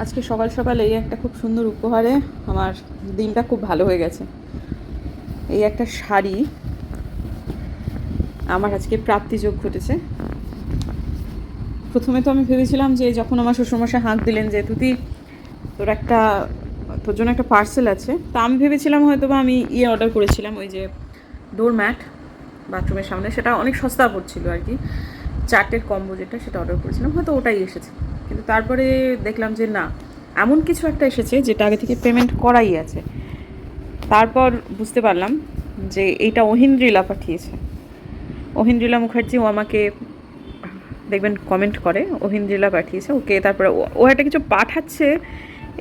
আজকে সকাল সকাল এই একটা খুব সুন্দর উপহারে আমার দিনটা খুব ভালো হয়ে গেছে। এই একটা শাড়ি আমার আজকে প্রাপ্তিযোগ ঘটেছে। প্রথমে তো আমি ভেবেছিলাম যে যখন আমার শ্বশুরমশাই হাঁক দিলেন যে তুই তোর জন্য একটা পার্সেল আছে, তা আমি ভেবেছিলাম হয়তো বা আমি অর্ডার করেছিলাম, ওই যে ডোর ম্যাট বাথরুমের সামনে, সেটা অনেক সস্তা পড়ছিল আর কি, 4টের কম্বো যেটা, সেটা অর্ডার করেছিলাম, হয়তো ওটাই এসেছে। কিন্তু তারপরে দেখলাম যে না, এমন কিছু একটা এসেছে যেটা আগে থেকে পেমেন্ট করাই আছে। তারপর বুঝতে পারলাম যে এইটা অহিন্দ্রিলা পাঠিয়েছে। অহিন্দ্রিলা মুখার্জি, ও আমাকে দেখবেন কমেন্ট করে, অহিন্দ্রিলা পাঠিয়েছে ওকে। তারপরে ও একটা কিছু পাঠাচ্ছে,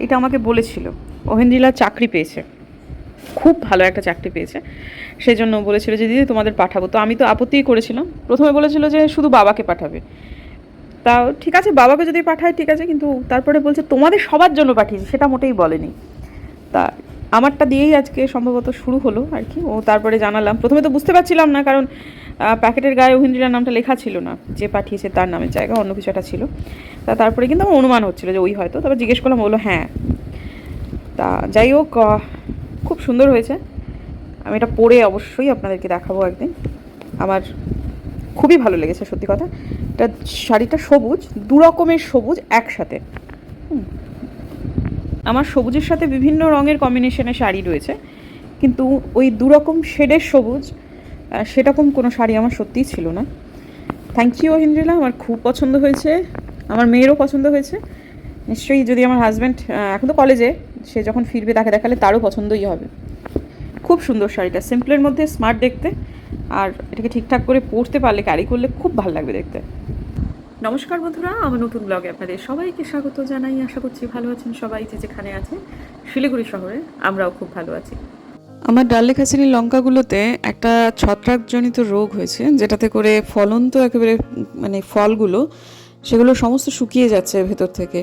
এটা আমাকে বলেছিল। অহিন্দ্রিলা চাকরি পেয়েছে, খুব ভালো একটা চাকরি পেয়েছে, সেই জন্য বলেছিল যে দিদি তোমাদের পাঠাবো। তো আমি তো আপত্তিই করেছিলাম। প্রথমে বলেছিল যে শুধু বাবাকে পাঠাবে, তাও ঠিক আছে, বাবাকে যদি পাঠায় ঠিক আছে, কিন্তু তারপরে বলছে তোমাদের সবার জন্য পাঠিয়েছি, সেটা মোটেই বলেনি। তা আমারটা দিয়েই আজকে সম্ভবত শুরু হলো আর কি। ও তারপরে জানালাম, প্রথমে তো বুঝতে পারছিলাম না, কারণ প্যাকেটের গায়ে অহিন্দ্রিলার নামটা লেখা ছিল না, যে পাঠিয়েছে তার নামের জায়গায় অন্য কিছু একটা ছিল। তারপরে কিন্তু আমার অনুমান হচ্ছিলো যে ওই হয়তো। তারপর জিজ্ঞেস করলাম, বললো হ্যাঁ। তা যাই হোক, খুব সুন্দর হয়েছে। আমি এটা পরে অবশ্যই আপনাদেরকে দেখাবো একদিন। আমার খুবই ভালো লেগেছে সত্যি কথা। এটা শাড়িটা সবুজ, দু রকমের সবুজ একসাথে। আমার সবুজের সাথে বিভিন্ন রঙের কম্বিনেশনে শাড়ি রয়েছে, কিন্তু ওই দুরকম শেডের সবুজ সেরকম কোনো শাড়ি আমার সত্যিই ছিল না। থ্যাংক ইউ অহিন্দ্রিলা, আমার খুব পছন্দ হয়েছে, আমার মেয়েরও পছন্দ হয়েছে। নিশ্চয়ই যদি আমার হাজব্যান্ড এখন তো কলেজে, সে যখন ফিরবে তাকে দেখালে তারও পছন্দই হবে। খুব সুন্দর শাড়িটা, সিম্পলের মধ্যে স্মার্ট দেখতে, আর এটাকে ঠিকঠাক করে পরতে পারলে, ক্যারি করলে খুব ভালো লাগবে দেখতে। নমস্কার বন্ধুরা, আমার নতুন ব্লগে আপনাদের সবাইকে স্বাগত জানাই। আশা করছি ভালো আছেন সবাই, যে যেখানে আছেন। শিলিগুড়ি শহরে আমরাও খুব ভালো আছি। আমার ডাল লেখাচিনি লঙ্কাগুলোতে একটা ছত্রাকজনিত রোগ হয়েছে, যেটাতে করে ফলন তো একেবারে মানে ফলগুলো সেগুলো সমস্ত শুকিয়ে যাচ্ছে ভেতর থেকে।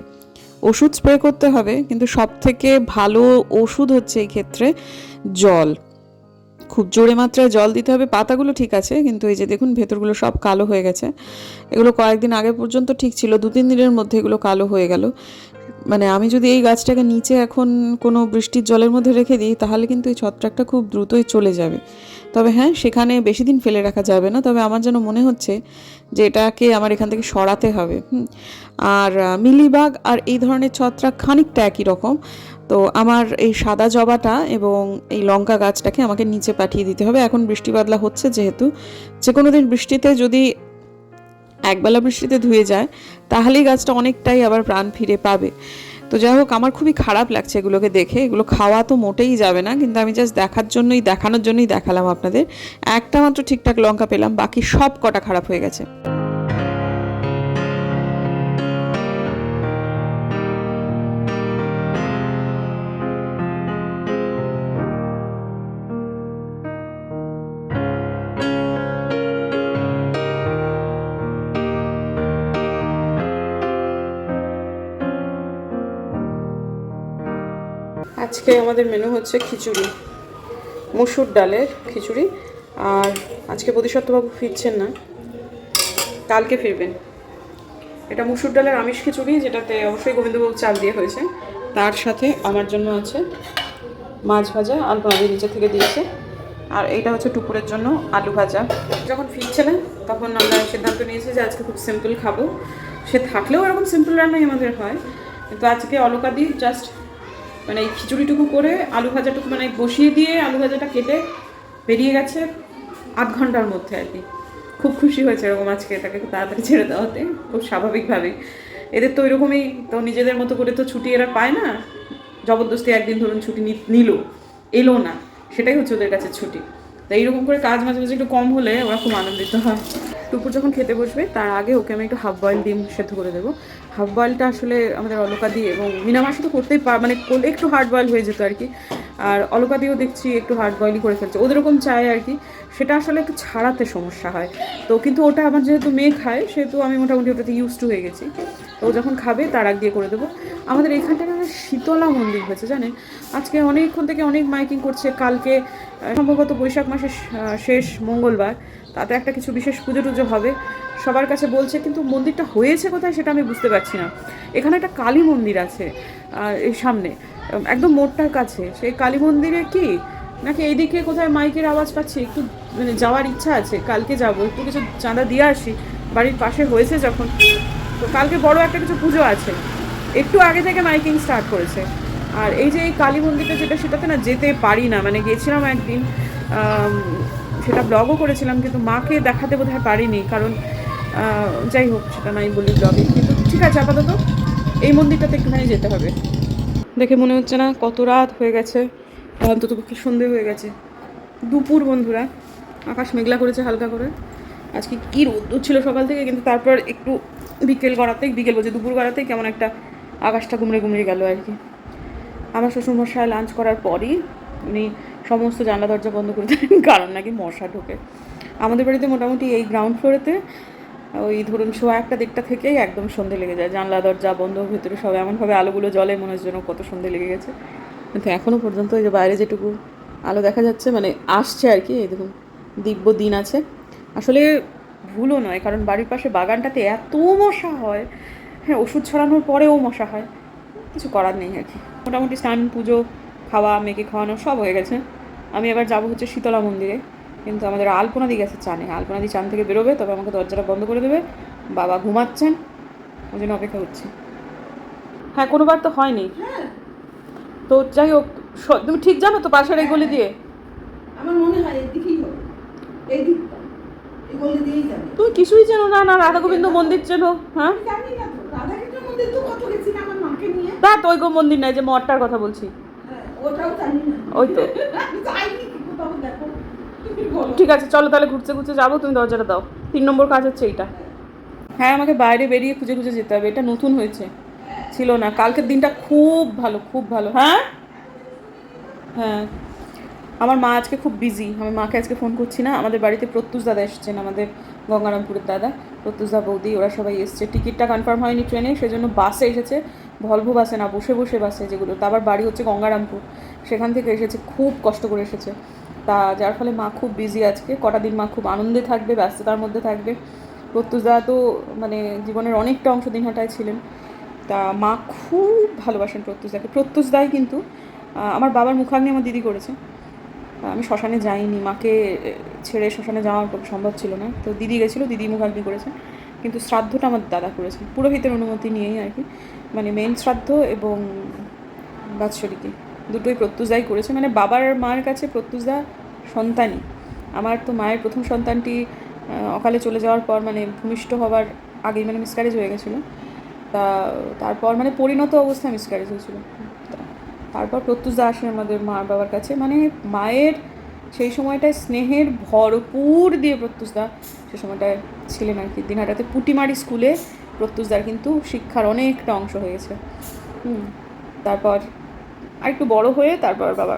ওষুধ স্প্রে করতে হবে, কিন্তু সব থেকে ভালো ওষুধ হচ্ছে এই ক্ষেত্রে জল। খুব জোরে মাত্রায় জল দিতে হবে। পাতাগুলো ঠিক আছে, কিন্তু এই যে দেখুন ভেতরগুলো সব কালো হয়ে গেছে। এগুলো কয়েকদিন আগে পর্যন্ত ঠিক ছিল, 2-3 দিনের মধ্যে এগুলো কালো হয়ে গেল। মানে আমি যদি এই গাছটাকে নিচে এখন কোনো বৃষ্টির জলের মধ্যে রেখে দিই, তাহলে কিন্তু এই ছত্রাকটা খুব দ্রুতই চলে যাবে। তবে হ্যাঁ, সেখানে বেশি দিন ফেলে রাখা যাবে না। তবে আমার যেন মনে হচ্ছে যে এটাকে আমার এখান থেকে সরাতে হবে। আর মিলিবাগ আর এই ধরনের ছত্রাক খানিকটা একই রকম। তো আমার এই সাদা জবাটা এবং এই লঙ্কা গাছটাকে আমাকে নিচে পাঠিয়ে দিতে হবে। এখন বৃষ্টি বাদলা হচ্ছে যেহেতু, যে কোনো দিন বৃষ্টিতে যদি একবেলা বৃষ্টিতে ধুয়ে যায়, তাহলেই গাছটা অনেকটাই আবার প্রাণ ফিরে পাবে। তো যাই হোক, আমার খুবই খারাপ লাগছে এগুলোকে দেখে। এগুলো খাওয়া তো মোটেই যাবে না, কিন্তু আমি জাস্ট দেখানোর জন্যই দেখালাম আপনাদের। একটা মাত্র ঠিকঠাক লঙ্কা পেলাম, বাকি সব কটা খারাপ হয়ে গেছে। আজকে আমাদের মেনু হচ্ছে খিচুড়ি, মসুর ডালের খিচুড়ি। আর আজকে বোধিসত্ত্ববাবু ফিরছেন না, কালকে ফিরবেন। এটা মসুর ডালের আমিষ খিচুড়ি, যেটাতে অবশ্যই গোবিন্দভোগ চাল দিয়ে হয়েছে। তার সাথে আমার জন্য আছে মাছ ভাজা, আলু ভাজি নিচে থেকে দিয়েছে। আর এইটা হচ্ছে টুকুরের জন্য আলু ভাজা। যখন ফিরছিলেন তখন আমরা সিদ্ধান্ত নিয়েছি যে আজকে খুব সিম্পল খাবো। সে থাকলেও এরকম সিম্পল রান্নাই আমাদের হয়, কিন্তু আজকে অলকা দিয়ে জাস্ট মানে এই খিচুড়িটুকু করে আলু ভাজাটুকু মানে বসিয়ে দিয়ে আলু ভাজাটা কেটে বেরিয়ে গেছে 8 ঘন্টার মধ্যে আর কি। খুব খুশি হয়েছে এরকম আজকে এটাকে তাড়াতাড়ি ছেড়ে দেওয়াতে, খুব স্বাভাবিকভাবেই। এদের তো ওইরকমই তো, নিজেদের মতো করে তো ছুটি এরা পায় না। জবরদস্তি একদিন ধরুন ছুটি নিল, এলো না, সেটাই হচ্ছে ওদের কাছে ছুটি। তো এইরকম করে কাজ মাঝে মাঝে একটু কম হলে ওরা খুব আনন্দিত হয়। টুকুর যখন খেতে বসবে তার আগে ওকে আমি একটু হাফ বয়েল ডিম সেদ্ধ করে দেবো। হাফ বয়েলটা আসলে আমাদের অলকা দিয়ে এবং মিনা মাসে তো করতেই মানে করলে একটু হার্ড বয়েল হয়ে যেত আর কি। আর অলকা দিয়েও দেখছি একটু হার্ড বয়েলই করে ফেলছে, ওদের ওরকম চায় আর কি। সেটা আসলে একটু ছাড়াতে সমস্যা হয়। তো কিন্তু ওটা আমার যেহেতু মেয়ে খায়, সেহেতু আমি মোটামুটি ওটাতে ইউজ টু হয়ে গেছি। তো ও যখন খাবে তার আগ দিয়ে করে দেবো। আমাদের এইখানটায় শীতলা মন্দির হয়েছে জানেন। আজকে অনেকক্ষণ থেকে অনেক মাইকিং করছে। কালকে সম্ভবত বৈশাখ মাসের শেষ মঙ্গলবার, তাতে একটা কিছু বিশেষ পুজো টুজো হবে। সবার কাছে বলছে, কিন্তু মন্দিরটা হয়েছে কোথায় সেটা আমি বুঝতে পারছি না। এখানে একটা কালী মন্দির আছে এই সামনে, একদম মোড়টার কাছে। সেই কালী মন্দিরে কি নাকি এইদিকে কোথায় মাইকের আওয়াজ পাচ্ছি, একটু মানে যাওয়ার ইচ্ছা আছে। কালকে যাব, একটু কিছু চাঁদা দিয়ে আসি, বাড়ির পাশে হয়েছে যখন। তো কালকে বড় একটা কিছু পুজো আছে, একটু আগে থেকে মাইকিং স্টার্ট করেছে। আর এই যে এই কালী মন্দিরটা যেটা, সেটাতে না যেতে পারি না। মানে গেছিলাম একদিন, সেটা ব্লগও করেছিলাম, কিন্তু মাকে দেখাতে বোধহয় পারিনি, কারণ যাই হোক সেটা নাই বলি ব্লগে। কিন্তু ঠিক আছে, আপাতত এই মন্দিরটাতে একটুখানি যেতে হবে। দেখে মনে হচ্ছে না কত রাত হয়ে গেছে, অন্তত পক্ষে সন্ধে হয়ে গেছে। দুপুর বন্ধুরা, আকাশ মেঘলা করেছে হালকা করে। আজকে কী রোদ্দুর ছিল সকাল থেকে, কিন্তু তারপর একটু বিকেল বলছে দুপুর গড়াতেই কেমন একটা আকাশটা গুমড়ে গেল আর কি। আমার শ্বশুরমশাই লাঞ্চ করার পরই উনি সমস্ত জানলা দরজা বন্ধ করে দেন, কারণ নাকি মশা ঢোকে। আমাদের বাড়িতে মোটামুটি এই গ্রাউন্ড ফ্লোরেতে ওই ধরুন 1:30 থেকেই একদম সন্ধে লেগে যায়। জানলা দরজা বন্ধ, ভেতরে সব এমনভাবে আলোগুলো জ্বলে মনে হচ্ছে যেন কত সন্ধে লেগে গেছে। কিন্তু এখনও পর্যন্ত এই যে বাইরে যেটুকু আলো দেখা যাচ্ছে, মানে আসছে আর কি, এই দেখুন দিব্য দিন আছে। আসলে ভুলও নয়, কারণ বাড়ির পাশে বাগানটাতে এত মশা হয়। হ্যাঁ, ওষুধ ছড়ানোর পরেও মশা হয়, কিছু করার নেই আর কি। মোটামুটি স্নান, পুজো, খাওয়া, মেয়েকে খাওয়ানো সব হয়ে গেছে। আমি এবার যাবো হচ্ছে শীতলা মন্দিরে, কিন্তু আমাদের আলপনাদি গেছে চানে। আলপনাদি চান থেকে বেরোবে, তবে আমাকে দরজাটা বন্ধ করে দেবে। বাবা ঘুমাচ্ছেন, ওই জন্য অপেক্ষা করছি। হ্যাঁ, কোনোবার তো হয়নি। তো যাই হোক, তুমি ঠিক জানো তো পাশের এই গলি দিয়ে? আমার মনে হয় এদিকেই হবে, এই দিকটা, এই গলি দিয়েই যাবে। তুমি কিছুই জানো না? না রাধা গোবিন্দ মন্দির চেনো? হ্যাঁ, জানি না তো, রাধাকৃষ্ণ মন্দির তো কত গেছি না আমার মাকে নিয়ে। তা তো ওই মন্দির নাই যে মঠটার কথা বলছি, ওটাও জানি না। ওই তো। যাইনি কি কোথাও, দেখো তুমি বলো। ঠিক আছে, চলো তাহলে ঘুরতে ঘুরতে যাবো, তুমি দরজাটা দাও। 3 নম্বর কাজ হচ্ছে এইটা। হ্যাঁ, আমাকে বাইরে বেরিয়ে খুঁজে খুঁজে যেতে হবে, এটা নতুন হয়েছে, ছিল না। কালকের দিনটা খুব ভালো, খুব ভালো। হ্যাঁ হ্যাঁ, আমার মা আজকে খুব বিজি। আমি মাকে আজকে ফোন করছি না। আমাদের বাড়িতে প্রত্যুষ দাদা এসেছেন, আমাদের গঙ্গারামপুরের দাদা, প্রত্যুষ দা, বৌদি, ওরা সবাই এসছে। টিকিটটা কনফার্ম হয়নি ট্রেনে, সেজন্য বাসে এসেছে, ভলভো বাসে না, বসে বসে বাসে, যেগুলো তা আবার বাড়ি হচ্ছে গঙ্গারামপুর, সেখান থেকে এসেছে, খুব কষ্ট করে এসেছে। তা যার ফলে মা খুব বিজি আজকে। কটা দিন মা খুব আনন্দে থাকবে, ব্যস্ততার মধ্যে থাকবে। প্রত্যুষ দা তো মানে জীবনের অনেকটা অংশ দিনহাটায় ছিলেন। তা মা খুব ভালোবাসেন প্রত্যুষ দাকে। প্রত্যুষ দাই কিন্তু আমার বাবার মুখাগ্নি আমার দিদি করেছে। আমি শ্মশানে যাইনি, মাকে ছেড়ে শ্মশানে যাওয়ার সম্ভব ছিল না, তো দিদি গেছিলো, দিদি মুখাগ্নি করেছে। কিন্তু শ্রাদ্ধটা আমার দাদা করেছে, পুরোহিতের অনুমতি নিয়েই আর কি। মানে মেন শ্রাদ্ধ এবং বাৎসরিকী দুটোই প্রত্যুষদাই করেছে। মানে বাবার মায়ের কাছে প্রত্যুষদা সন্তানই। আমার তো মায়ের প্রথম সন্তানটি অকালে চলে যাওয়ার পর, মানে ভূমিষ্ঠ হওয়ার আগেই মানে মিসক্যারেজ হয়ে গেছিলো। তারপর মানে পরিণত অবস্থায় মিসক্যারেজ হয়েছিল। তারপর প্রত্যুষদা আসে আমাদের মা বাবার কাছে। মানে মায়ের সেই সময়টায় স্নেহের ভরপুর দিয়ে প্রত্যুষদা সে সময়টায় ছিলেন আর কি। দিনহাটাতে পুটিমারি স্কুলে প্রত্যুষদার কিন্তু শিক্ষার অনেকটা অংশ হয়েছে। তারপর আরেকটু বড় হয়ে তারপর বাবা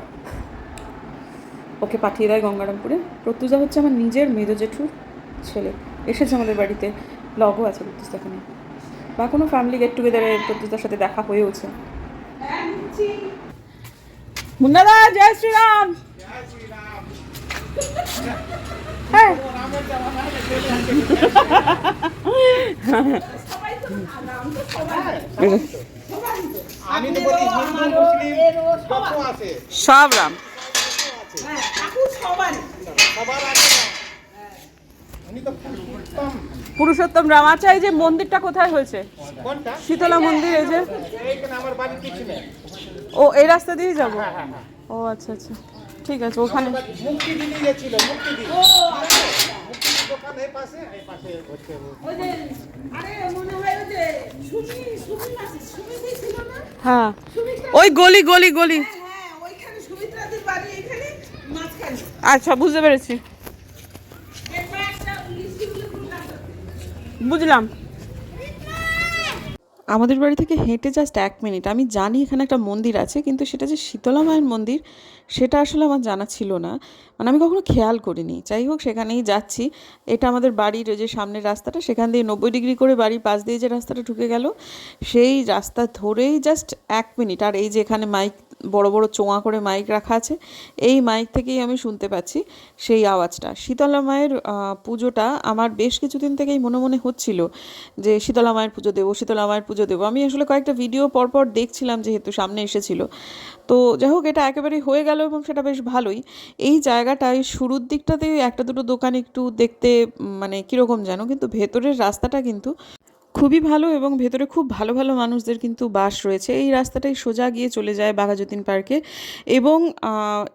ওকে পাঠিয়ে দেয় গঙ্গারামপুরে। প্রত্যুষদা হচ্ছে আমার নিজের মেজ জেঠুর ছেলে, এসেছে আমাদের বাড়িতে, ব্লগও আছে প্রত্যুষদাকে নিয়ে। বা কোনো ফ্যামিলি গেট টুগেদারে প্রত্যুষদার সাথে দেখা হয়েওছে। মুন্নাদা, জয় শ্রীরাম। হ্যাঁ, আমি তো বলি হিন্দু মুসলিম কত আছে, সব রাম। সবার আছে না। উনি তো পুরুষোত্তম রাম। আচ্ছা, এই যে মন্দিরটা কোথায় হয়েছে? কোনটা? শীতলা মন্দির। এই যে এইখানে আমার বাড়ির পিছনে। ও, এই রাস্তা দিয়ে যাবো? ও আচ্ছা আচ্ছা, ঠিক আছে। ওখানে মুক্তি দিদি গেছিল, মুক্তি দিদি মুক্তির দোকান এই পাশে হচ্ছে। আরে মনে হয় ওই যে সুমিত্রা ছিল না? হ্যাঁ, ওই গলি গলি গলি। হ্যাঁ, ওইখানে সুমিত্রাদির বাড়ি, এখানে মাঝখানে। আচ্ছা, বুঝতে পেরেছি, বুঝলাম। আমাদের বাড়ি থেকে হেঁটে জাস্ট 1 মিনিট। আমি জানি এখানে একটা মন্দির আছে, কিন্তু সেটা যে শীতলা মায়ের মন্দির সেটা আসলে আমার জানা ছিল না, মানে আমি কখনো খেয়াল করিনি। যাই হোক, সেখানেই যাচ্ছি। এটা আমাদের বাড়ির ওই যে সামনের রাস্তাটা, সেখান দিয়ে 90 ডিগ্রি করে বাড়ির পাশ দিয়ে যে রাস্তাটা ঢুকে গেল, সেই রাস্তা ধরেই জাস্ট 1 মিনিট। আর এই যে এখানে মাইক, বড় বড় চোঙা করে মাইক রাখা আছে, এই মাইক থেকেই আমি শুনতে পাচ্ছি সেই আওয়াজটা। শীতলা মায়ের পুজোটা আমার বেশ কিছুদিন থেকেই মনে মনে হচ্ছিল যে শীতলা মায়ের পুজো দেবো, শীতলা মায়ের পুজো দেবো। আমি আসলে কয়েকটা ভিডিও পরপর দেখছিলাম যেহেতু সামনে এসেছিল। তো যাই হোক, এটা একেবারেই হয়ে গেল এবং সেটা বেশ ভালোই। এই জায়গাটায় শুরুর দিকটাতে একটা দুটো দোকান একটু দেখতে মানে কীরকম যেন, কিন্তু ভেতরের রাস্তাটা কিন্তু খুবই ভালো এবং ভেতরে খুব ভালো ভালো মানুষদের কিন্তু বাস রয়েছে। এই রাস্তাটাই সোজা গিয়ে চলে যায় বাঘাযতীন পার্কে, এবং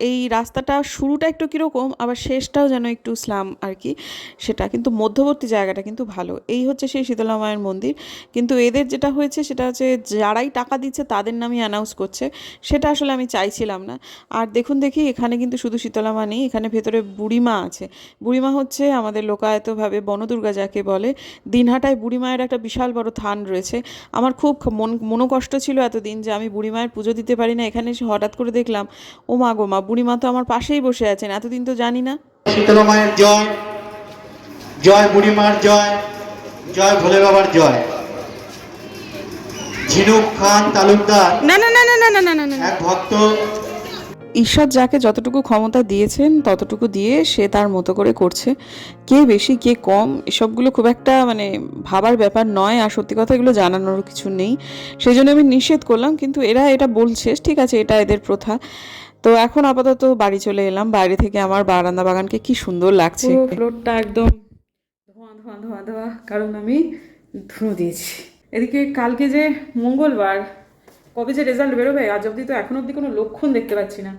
এই রাস্তাটা শুরুটা একটু কীরকম, আবার শেষটাও যেন একটু স্লাম আর কি, সেটা কিন্তু মধ্যবর্তী জায়গাটা কিন্তু ভালো। এই হচ্ছে সেই শীতলা মায়ের মন্দির। কিন্তু এদের যেটা হয়েছে সেটা হচ্ছে যারাই টাকা দিচ্ছে তাদের নামই অ্যানাউন্স করছে, সেটা আসলে আমি চাইছিলাম না। আর দেখুন দেখি, এখানে কিন্তু শুধু শীতলা মা নেই, এখানে ভেতরে বুড়িমা আছে। বুড়িমা হচ্ছে আমাদের লোকায়তভাবে বনদুর্গা যাকে বলে। দিনহাটায় বুড়িমায়ের একটা বিশাল বড় থান রয়েছে। আমার খুব মনোকষ্ট ছিল এতদিন যে আমি বুড়িমায়ের পুজো দিতে পারি না। এখানে এসে হঠাৎ করে দেখলাম, ও মা গো মা, বুড়িমা তো আমার পাশেই বসে আছেন, এতদিন তো জানি না। শীতলা মায়ের জয়, জয় বুড়িমার জয়, জয় ভোলে বাবার জয়। ঝিনুক খান তালুকদার না না না না না না না না, এক ভক্ত। ঈশ্বর যাকে যতটুকু ক্ষমতা দিয়েছেন ততটুকু দিয়ে সে তার মতো করে করছে। কে বেশি কে কম এসবগুলো খুব একটা মানে ভাবার ব্যাপার নয়, আর সত্যি কথা এগুলো জানানোর কিছু নেই, সেই জন্য আমি নিষেধ করলাম। কিন্তু এরা এটা বলছে, ঠিক আছে, এটা এদের প্রথা। তো এখন আপাতত বাড়ি চলে এলাম। বাইরে থেকে আমার বারান্দা বাগানকে কি সুন্দর লাগছে। ফ্লোরটা একদম ধোঁয়া ধোঁয়া ধোঁয়া ধোঁয়া, কারণ আমি ধুনো দিয়েছি। এদিকে কালকে যে মঙ্গলবার, কবে যে রেজাল্ট বেরোবে আজ অবধি তো এখন অবধি কোনো লক্ষণ দেখতে পাচ্ছি না।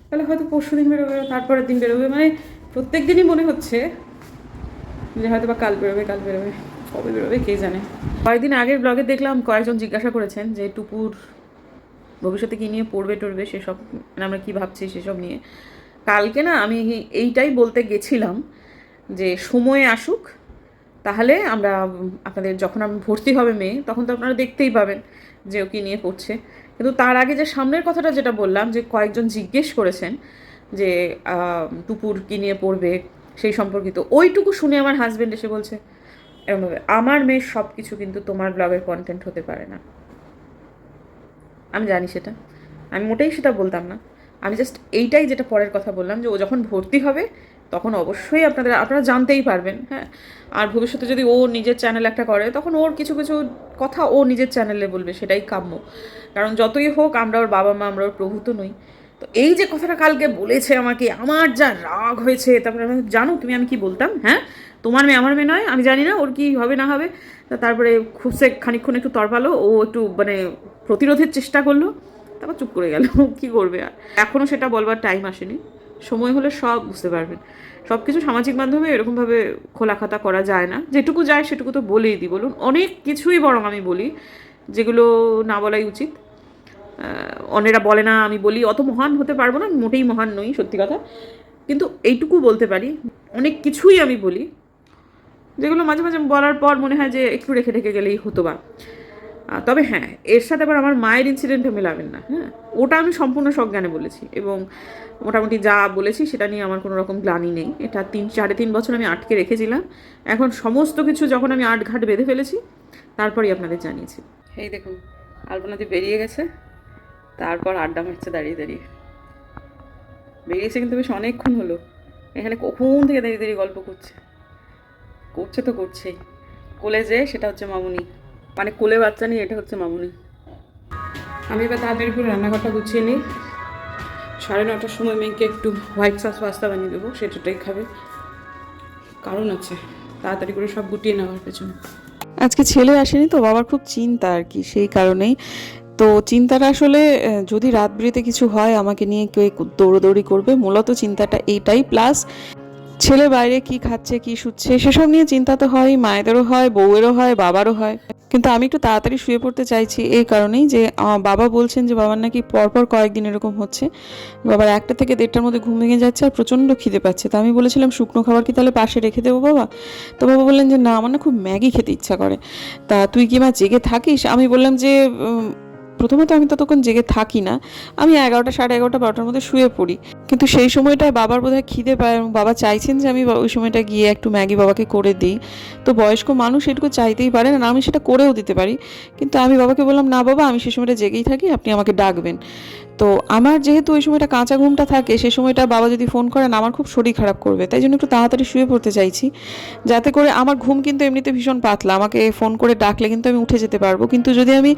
তাহলে হয়তো পরশু দিন বেরোবে, তারপরের দিন বেরোবে, মানে প্রত্যেক দিনই মনে হচ্ছে যে হয়তো বা কাল বেরোবে, কাল বেরোবে, কবে বেরোবে কে জানে। কয়েকদিন আগের ব্লগে দেখলাম কয়েকজন জিজ্ঞাসা করেছেন যে টুপুর ভবিষ্যতে কী নিয়ে পড়বে টড়বে সেসব, মানে আমরা কী ভাবছি সেসব নিয়ে। কালকে না আমি এইটাই বলতে গেছিলাম যে সময় আসুক, তাহলে আমরা আপনাদের, যখন আমি ভর্তি হবে মেয়ে তখন তো আপনারা দেখতেই পাবেন যে ও কী নিয়ে পড়ছে। কিন্তু তার আগে যে সামনের কথাটা যেটা বললাম, যে কয়েকজন জিজ্ঞেস করেছেন যে টুপুর কী নিয়ে পড়বে সেই সম্পর্কিত, ওইটুকু শুনে আমার হাজব্যান্ড এসে বলছে এরকমভাবে, আমার মেয়ের সব কিছু কিন্তু তোমার ব্লগের কন্টেন্ট হতে পারে না। আমি জানি সেটা, আমি মোটেই সেটা বলতাম না। আমি জাস্ট এইটাই যেটা পরের কথা বললাম, যে ও যখন ভর্তি হবে তখন অবশ্যই আপনারা জানতেই পারবেন। হ্যাঁ, আর ভবিষ্যতে যদি ও নিজের চ্যানেল একটা করে তখন ওর কিছু কিছু কথা ও নিজের চ্যানেলে বলবে, সেটাই কাম্য। কারণ যতই হোক আমরা ওর বাবা মা, আমরা ওর প্রভু তো নই। তো এই যে কথাটা কালকে বলেছে আমাকে, আমার যা রাগ হয়েছে। তারপরে আমি, জানো তুমি আমি কি বলতাম, হ্যাঁ তোমার মেয়ে আমার মেয়ে নয়, আমি জানি না ওর কি হবে না হবে। তারপরে খুব সে খানিকক্ষণ একটু তরপালো, ও একটু মানে প্রতিরোধের চেষ্টা করলো, তারপর চুপ করে গেল। কী করবে আর, এখনও সেটা বলবার টাইম আসেনি, সময় হলে সব বুঝতে পারবেন। সব কিছু সামাজিক মাধ্যমে এরকমভাবে খোলাখাতা করা যায় না, যেটুকু যায় সেটুকু তো বলেই দিই। বলুন, অনেক কিছুই বরং আমি বলি যেগুলো না বলাই উচিত। অন্যেরা বলে না, আমি বলি। অত মহান হতে পারবো না, মোটেই মহান নই সত্যি কথা, কিন্তু এইটুকু বলতে পারি অনেক কিছুই আমি বলি যেগুলো মাঝে মাঝে বলার পর মনে হয় যে একটু রেখে রেখে গেলেই হতো বা। তবে হ্যাঁ, এর সাথে আবার আমার মায়ের ইনসিডেন্টে মেলাবেন না। হ্যাঁ, ওটা আমি সম্পূর্ণ সজ্ঞানে বলেছি এবং মোটামুটি যা বলেছি সেটা নিয়ে আমার কোনো রকম গ্লানি নেই। এটা 3-3.5 বছর আমি আটকে রেখেছিলাম, এখন সমস্ত কিছু যখন আমি আটঘাট বেঁধে ফেলেছি তারপরই আপনাদের জানিয়েছি। এই দেখুন, আলপনাদি বেরিয়ে গেছে, তারপর আড্ডা মারছে দাঁড়িয়ে দাঁড়িয়ে। বেরিয়েছে কিন্তু বেশ অনেকক্ষণ হলো, এখানে কখন থেকে দাঁড়িয়ে দাঁড়িয়ে গল্প করছে তো করছেই। কোলে যে সেটা হচ্ছে মামুনি, মানে কোলে বাচ্চা নিয়ে এটা হচ্ছে মামুনি। আমি এবার তাড়াতাড়ি করে রান্নাঘরটা গুছিয়ে নিই। 9:30টার সময় মেয়েকে একটু হোয়াইট সস পাস্তা বানিয়ে দেবো, সেটাই খাবে। কারণ আছে তাড়াতাড়ি করে সব গুটিয়ে নেওয়ার পেছনে। আজকে ছেলে আসেনি তো, বাবার খুব চিন্তা আর কি, সেই কারণেই। তো চিন্তাটা আসলে যদি রাত বিরেতে কিছু হয় আমাকে নিয়ে কেউ দৌড়োদৌড়ি করবে, মূলত চিন্তাটা এইটাই। প্লাস ছেলে বাইরে কি খাচ্ছে কি শুচ্ছে সেসব নিয়ে চিন্তা তো হয়, মায়েদেরও হয়, বউয়েরও হয়, বাবারও হয়। কিন্তু আমি একটু তাড়াতাড়ি শুয়ে পড়তে চাইছি এই কারণেই যে বাবা বলছেন যে বাবার নাকি পরপর কয়েকদিন এরকম হচ্ছে, বাবার 1টা থেকে 1:30টার মধ্যে ঘুম ভেঙে যাচ্ছে আর প্রচণ্ড খিদে পাচ্ছে। তো আমি বলেছিলাম শুকনো খাবার কি তাহলে পাশে রেখে দেবো বাবা? তো বাবা বললেন যে না, আমার না খুব ম্যাগি খেতে ইচ্ছা করে, তা তুই কি মা জেগে থাকিস? আমি বললাম যে প্রথমত আমি ততক্ষণ জেগে থাকি না, আমি 11টা, সাড়ে 11টা, 12টার মধ্যে শুয়ে পড়ি। কিন্তু সেই সময়টায় বাবার বোধহয় খিদে পায় এবং বাবা চাইছেন যে আমি ওই সময়টা গিয়ে একটু ম্যাগি বাবাকে করে দিই। তো বয়স্ক মানুষ এটুকু চাইতেই পারে না, আমি সেটা করেও দিতে পারি। কিন্তু আমি বাবাকে বললাম না বাবা, আমি সেই সময়টা জেগেই থাকি, আপনি আমাকে ডাকবেন। তো আমার যেহেতু ওই সময়টা কাঁচা ঘুমটা থাকে, সেই সময়টা বাবা যদি ফোন করেন আমার খুব শরীর খারাপ করবে, তাই জন্য একটু তাড়াতাড়ি শুয়ে পড়তে চাইছি, যাতে করে আমার ঘুম কিন্তু এমনিতে ভীষণ পাতলা, আমাকে ফোন করে ডাকলে কিন্তু আমি উঠে যেতে পারবো। কিন্তু যদি আমি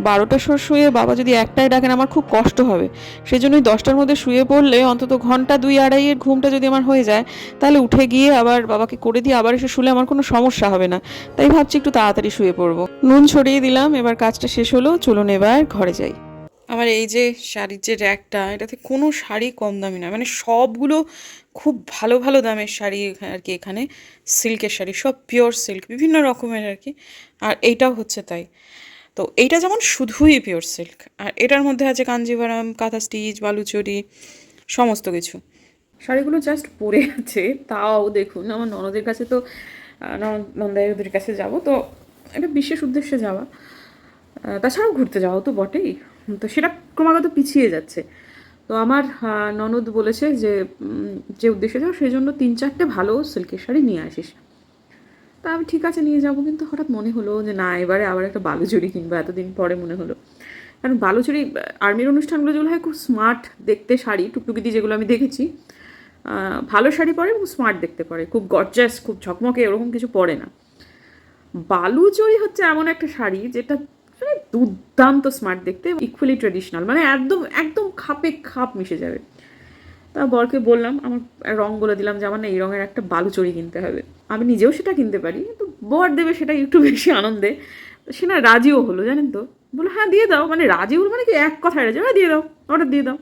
12টার সময় শুয়ে বাবা যদি 1টায় ডাকেন আমার খুব কষ্ট হবে। সেই জন্যই 10টার মধ্যে শুয়ে পড়লে অন্তত ঘন্টা 2-2.5 ঘুমটা যদি আমার হয়ে যায়, তাহলে উঠে গিয়ে আবার বাবাকে করে দিয়ে আবার এসে শুলে আমার কোনো সমস্যা হবে না। তাই ভাবছি একটু তাড়াতাড়ি শুয়ে পড়বো। নুন ছড়িয়ে দিলাম, এবার কাজটা শেষ হলো, চলুন এবার ঘরে যাই। আমার এই যে শাড়ির যে র্যাকটা, এটাতে কোনো শাড়ি কম দামি না, মানে সবগুলো খুব ভালো ভালো দামের শাড়ি আর কি, এখানে সিল্কের শাড়ি, সব পিওর সিল্ক, বিভিন্ন রকমের আর কি। আর এইটাও হচ্ছে তাই। তো এইটা যেমন শুধুই পিওর সিল্ক, আর এটার মধ্যে আছে কাঞ্জিভারাম, কাঁথা স্টিচ, বালুচরি, সমস্ত কিছু। শাড়িগুলো জাস্ট পরে আছে, তাও দেখুন আমার ননদের কাছে, তো নন্দাইদের কাছে যাব, তো এটা বিশেষ উদ্দেশ্যে যাওয়া, তাছাড়াও ঘুরতে যাওয়াও তো বটেই। তো সেটা ক্রমাগত পিছিয়ে যাচ্ছে। তো আমার ননদ বলেছে যে যে উদ্দেশ্যে যাও সেই জন্য 3-4টে ভালো সিল্কের শাড়ি নিয়ে আসিস। তা আমি ঠিক আছে নিয়ে যাব, কিন্তু হঠাৎ মনে হলো যে না, এবারে আবার একটা বালুচরি কিনবো, এতদিন পরে মনে হলো। কারণ বালুচরি আর্মির অনুষ্ঠানগুলো যেগুলো হয় খুব স্মার্ট দেখতে শাড়ি, টুকটুকিদি যেগুলো আমি দেখেছি, ভালো শাড়ি পরে এবং স্মার্ট দেখতে পরে, খুব গর্জাস, খুব ঝকমকে ওরকম কিছু পরে না। বালুচরি হচ্ছে এমন একটা শাড়ি যেটা মানে দুর্দান্ত স্মার্ট দেখতে, ইকুয়ালি ট্রেডিশনাল, মানে একদম একদম খাপে খাপ মিশে যাবে। তা বরকে বললাম, আমার রং বলে দিলাম যে আমার না এই রঙের একটা বালুচরি কিনতে হবে। আমি নিজেও সেটা কিনতে পারি, কিন্তু বর দেবে সেটা একটু বেশি আনন্দে। তো সে না রাজিও হলো, জানেন তো, বলো হ্যাঁ দিয়ে দাও, মানে রাজি হলো মানে কি এক কথায় রাজি, হ্যাঁ দিয়ে দাও, অর্ডার দিয়ে দাও।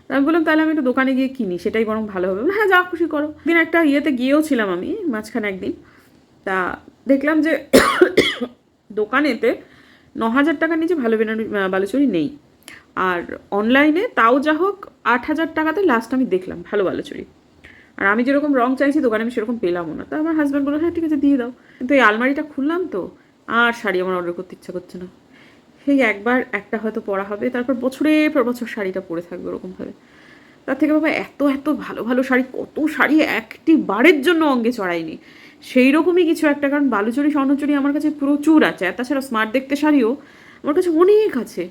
তা আমি বললাম তাহলে আমি একটু দোকানে গিয়ে কিনি, সেটাই বরং ভালো হবে। হ্যাঁ যা খুশি করো। দিন একটা ইয়েতে গিয়েও ছিলাম আমি মাঝখানে একদিন, তা দেখলাম যে দোকানেতে 9,000 টাকার নিচে ভালো বালুচরি নেই, আর অনলাইনে তাও যা হোক 8,000 টাকাতে লাস্ট আমি দেখলাম ভালো বালুচরি। আর আমি যেরকম রং চাইছি দোকানে আমি সেরকম পেলামও না। তা আমার হাজব্যান্ড বললো হ্যাঁ ঠিক আছে দিয়ে দাও। কিন্তু এই আলমারিটা খুললাম তো আর শাড়ি আমার অর্ডার করতে ইচ্ছা করছে না। সেই একবার একটা হয়তো পরা হবে, তারপর বছরের পর বছর শাড়িটা পরে থাকবে ওরকমভাবে। তার থেকে বাবা এত এত ভালো ভালো শাড়ি, কত শাড়ি একটি বারের জন্য অঙ্গে চড়াইনি, সেই রকমই কিছু একটা। কারণ বালুচরি স্বর্ণচুরি আমার কাছে প্রচুর আছে, আর তাছাড়া স্মার্ট দেখতে শাড়িও আমার কাছে অনেক আছে।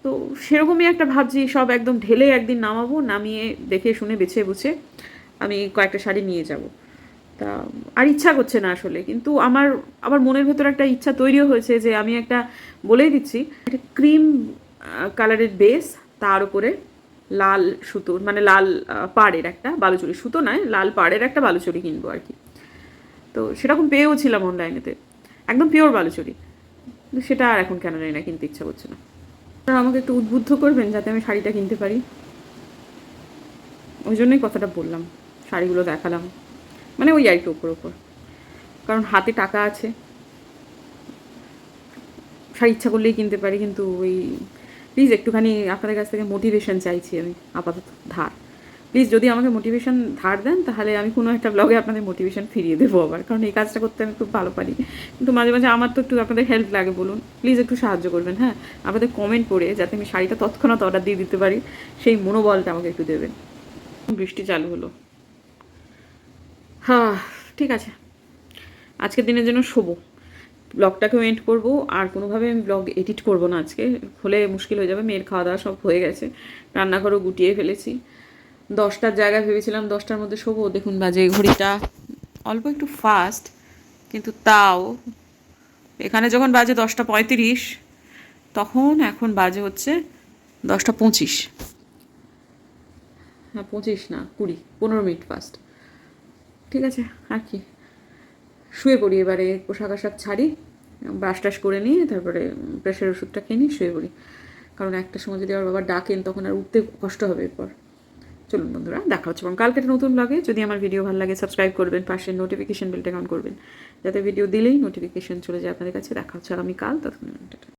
তো সেরকমই একটা ভাবছি, সব একদম ঢেলে একদিন নামাবো, নামিয়ে দেখে শুনে বেছে বুঝে আমি কয়েকটা শাড়ি নিয়ে যাব। তা আর ইচ্ছা করছে না আসলে, কিন্তু আমার আবার মনের ভেতর একটা ইচ্ছা তৈরিও হয়েছে যে আমি একটা বলেই দিচ্ছি, একটা ক্রিম কালারের বেস, তার উপরে লাল সুতোর, মানে লাল পাড়ের একটা বালুচরি, সুতো নয় লাল পাড়ের একটা বালুচরি কিনবো আর কি। তো সেরকম পেয়েও ছিলাম অনলাইনেতে, একদম পিওর বালুচরি, কিন্তু সেটা আর এখন কেন জানি না কিনতে ইচ্ছা করছে না। আপনারা আমাকে একটু উদ্বুদ্ধ করবেন যাতে আমি শাড়িটা কিনতে পারি, ওই জন্যই কথাটা বললাম, শাড়িগুলো দেখালাম, মানে ওই আর কি ওপর ওপর, কারণ হাতে টাকা আছে, শাড়ি ইচ্ছা করলেই কিনতে পারি। কিন্তু ওই প্লিজ একটুখানি আপনাদের কাছ থেকে মোটিভেশন চাইছি আমি, আপাতত ধার প্লিজ, যদি আমাকে মোটিভেশন ধার দেন তাহলে আমি কোনো একটা ব্লগে আপনাদের মোটিভেশন ফিরিয়ে দেবো আবার, কারণ এই কাজটা করতে আমি খুব ভালো পারি, কিন্তু মাঝে মাঝে আমার তো একটু আপনাদের হেল্প লাগে, বলুন প্লিজ একটু সাহায্য করবেন। হ্যাঁ, আপনাদের কমেন্ট পড়ে যাতে আমি শাড়িটা তৎক্ষণাৎ অর্ডার দিয়ে দিতে পারি, সেই মনোবলটা আমাকে একটু দেবেন। বৃষ্টি চালু হলো, হ্যাঁ ঠিক আছে, আজকের দিনের জন্য শোবো, ব্লগটাকেও এন্ড করবো, আর কোনোভাবে আমি ব্লগ এডিট করবো না আজকে, হলে মুশকিল হয়ে যাবে। মেয়ের খাওয়া দাওয়া সব হয়ে গেছে, রান্নাঘরও গুটিয়ে ফেলেছি, 10টার জায়গায় ভেবেছিলাম 10টার মধ্যে শোবো, দেখুন বাজে ঘড়িটা অল্প একটু ফাস্ট, কিন্তু তাও এখানে যখন বাজে 10টা 35, তখন এখন বাজে হচ্ছে 10টা 25, হ্যাঁ 25 না 20, 15 মিনিট ফাস্ট। ঠিক আছে, আর কি, শুয়ে পড়ি এবারে, পোশাক আশাক ছাড়ি, ব্রাশ টাশ করে নিয়ে তারপরে প্রেশার ওষুধটা খেয়ে নিই, শুয়ে পড়ি, কারণ একটা সময় যদি আমার বাবা ডাকেন তখন আর উঠতে কষ্ট হবে এরপর। চলুন বন্ধুরা, দেখা হচ্ছে এবং কালকে একটা নতুন ব্লগে। যদি আমার ভিডিও ভালো লাগে সাবস্ক্রাইব করবেন, পাশে নোটিফিকেশন বেলটা অন করবেন, যাতে ভিডিও দিলেই নোটিফিকেশন চলে যায় আপনাদের কাছে। দেখা হচ্ছে আগামীকাল, ততক্ষণ